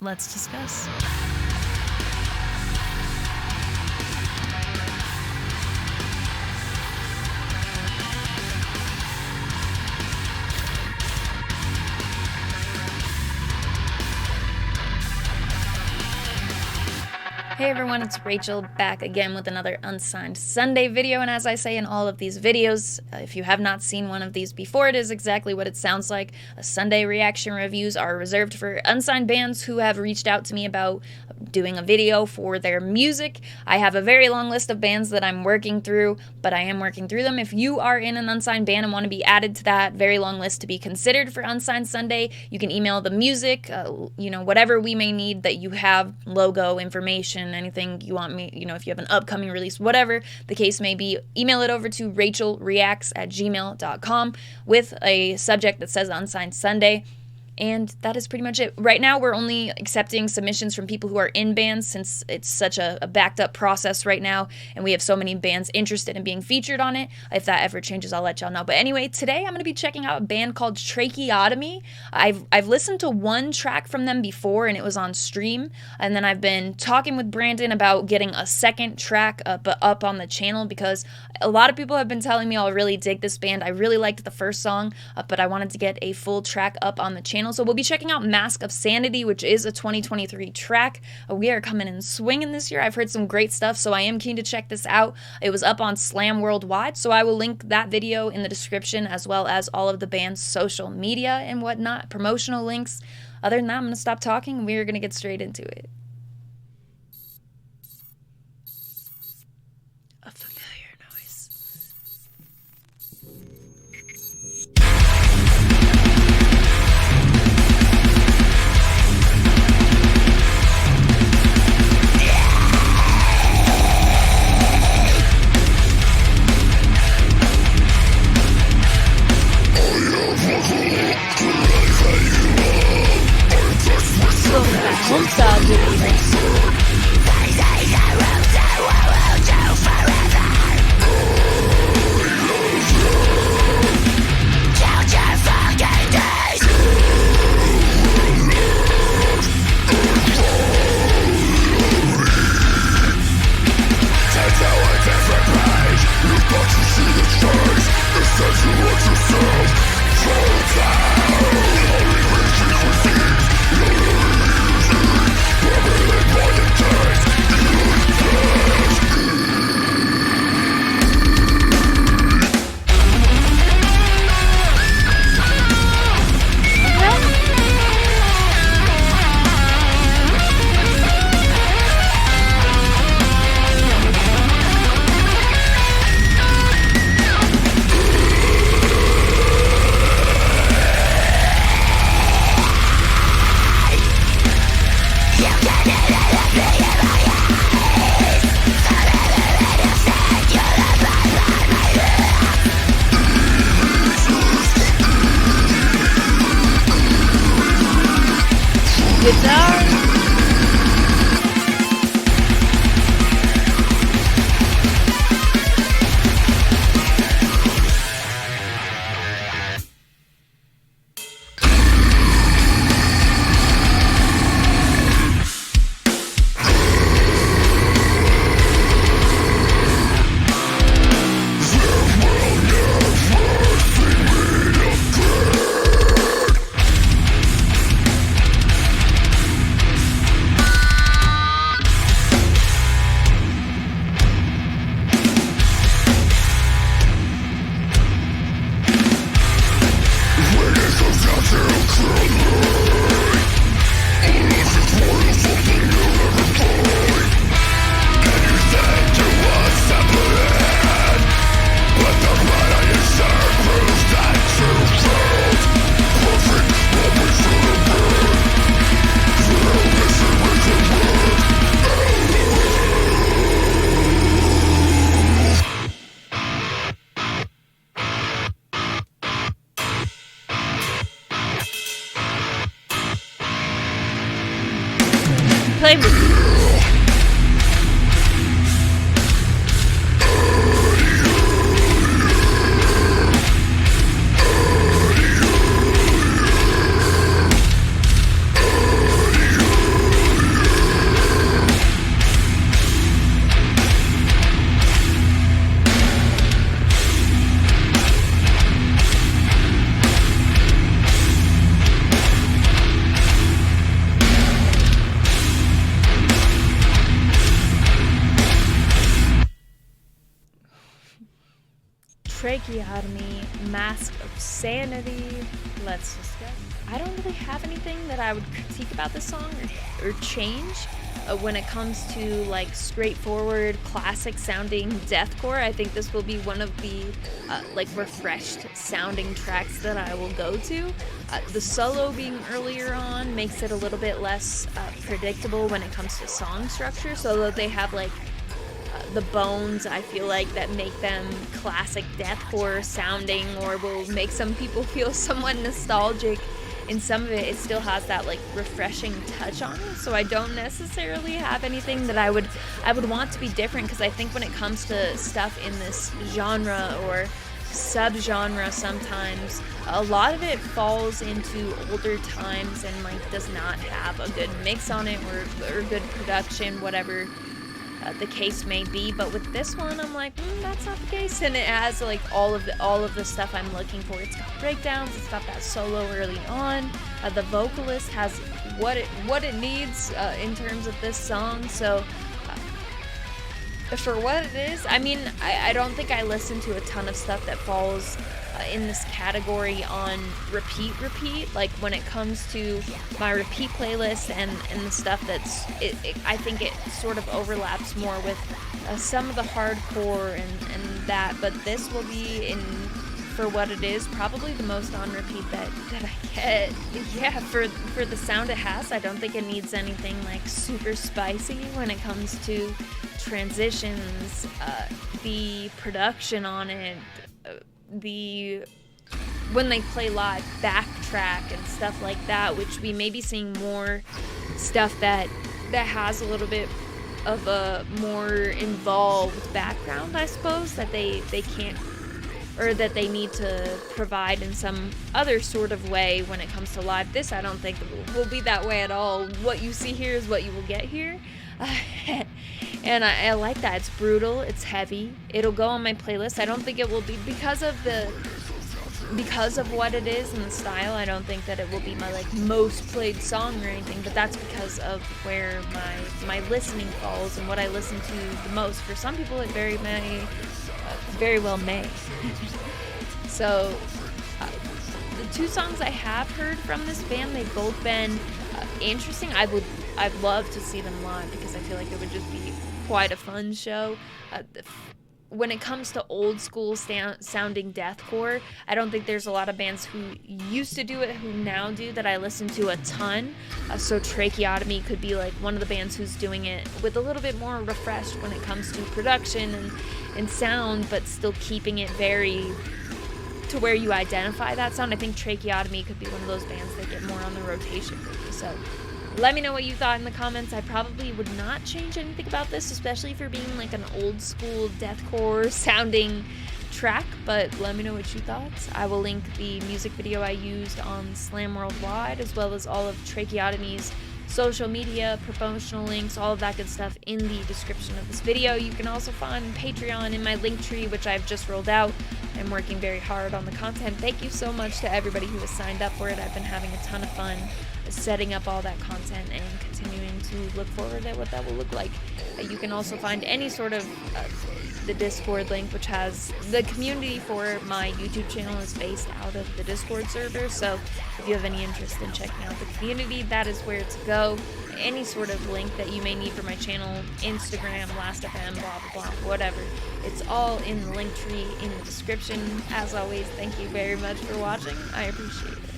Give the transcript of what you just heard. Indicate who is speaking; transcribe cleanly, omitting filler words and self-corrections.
Speaker 1: Let's discuss. Hey everyone, it's Rachel back again with another Unsigned Sunday video, and as I say in all of these videos, if you have not seen one of these before, it is exactly what it sounds like. Sunday reaction reviews are reserved for unsigned bands who have reached out to me about doing a video for their music. I have a very long list of bands that I'm working through, but I am working through them. If you are in an unsigned band and want to be added to that very long list to be considered for Unsigned Sunday, you can email the music, whatever we may need that you have, logo, information, anything you want me, if you have an upcoming release, whatever the case may be, email it over to rachelreacts@gmail.com with a subject that says Unsigned Sunday. And that is pretty much it. Right now, we're only accepting submissions from people who are in bands since it's such a backed up process right now, and we have so many bands interested in being featured on it. If that ever changes, I'll let y'all know. But anyway, today I'm going to be checking out a band called Tracheotomy. I've listened to one track from them before, and it was on stream. And then I've been talking with Brandon about getting a second track up on the channel because a lot of people have been telling me I really dig this band. I really liked the first song, but I wanted to get a full track up on the channel. So we'll be checking out Mask of Sanity, which is a 2023 track. We are coming in swinging this year. I've heard some great stuff, so I am keen to check this out. It was up on Slam Worldwide, so I will link that video in the description as well as all of the band's social media and whatnot, promotional links. Other than that, I'm going to stop talking and we're going to get straight into it. A familiar noise. Guitar. Play with me. Tracheotomy, Mask of Sanity. Let's discuss. I don't really have anything that I would critique about this song or change. When it comes to like straightforward classic sounding deathcore, I think this will be one of the like refreshed sounding tracks that I will go to. The solo being earlier on makes it a little bit less predictable when it comes to song structure, so that they have like the bones, I feel like, that make them classic deathcore sounding, or will make some people feel somewhat nostalgic. In some of it, it still has that like refreshing touch on it, so I don't necessarily have anything that I would want to be different, because I think when it comes to stuff in this genre or subgenre, sometimes a lot of it falls into older times and like does not have a good mix on it or good production, whatever the case may be. But with this one, I'm like, that's not the case, and it has like all of the stuff I'm looking for. It's got breakdowns, it's got that solo early on, the vocalist has what it needs in terms of this song. So for what it is, I mean, I don't think I listen to a ton of stuff that falls in this category on repeat. Like when it comes to my repeat playlist and the stuff that's I think it sort of overlaps more with some of the hardcore and that, but this will be, in for what it is, probably the most on repeat that I get. Yeah, for the sound it has, I don't think it needs anything like super spicy when it comes to transitions, the production on it, when they play live, backtrack and stuff like that, which we may be seeing more stuff that has a little bit of a more involved background, I suppose, that they can't, or that they need to provide in some other sort of way when it comes to live. This, I don't think will be that way at all. What you see here is what you will get here. And I like that. It's brutal, it's heavy, it'll go on my playlist. I don't think it will be, because of what it is and the style, I don't think that it will be my like most played song or anything, but that's because of where my listening falls and what I listen to the most. For some people it very well may. So the two songs I have heard from this band, they've both been interesting. I'd love to see them live, because I feel like it would just be quite a fun show. When it comes to old school sounding deathcore, I don't think there's a lot of bands who used to do it who now do that I listen to a ton. So Tracheotomy could be like one of the bands who's doing it with a little bit more refreshed when it comes to production and sound, but still keeping it very to where you identify that sound. I think Tracheotomy could be one of those bands that get more on the rotation for me. So let me know what you thought in the comments. I probably would not change anything about this, especially for being like an old school deathcore sounding track, but let me know what you thought. I will link the music video I used on Slam Worldwide, as well as all of Tracheotomy's social media, promotional links, all of that good stuff in the description of this video. You can also find Patreon in my link tree, which I've just rolled out. I'm working very hard on the content. Thank you so much to everybody who has signed up for it. I've been having a ton of fun setting up all that content and continuing to look forward at what that will look like. You can also find any sort of the Discord link, which has the community for my YouTube channel is based out of the Discord server. So if you have any interest in checking out the community, that is where to go. Any sort of link that you may need for my channel, Instagram, Last.fm, blah blah blah, whatever, it's all in the link tree in the description. As always, thank you very much for watching. I appreciate it.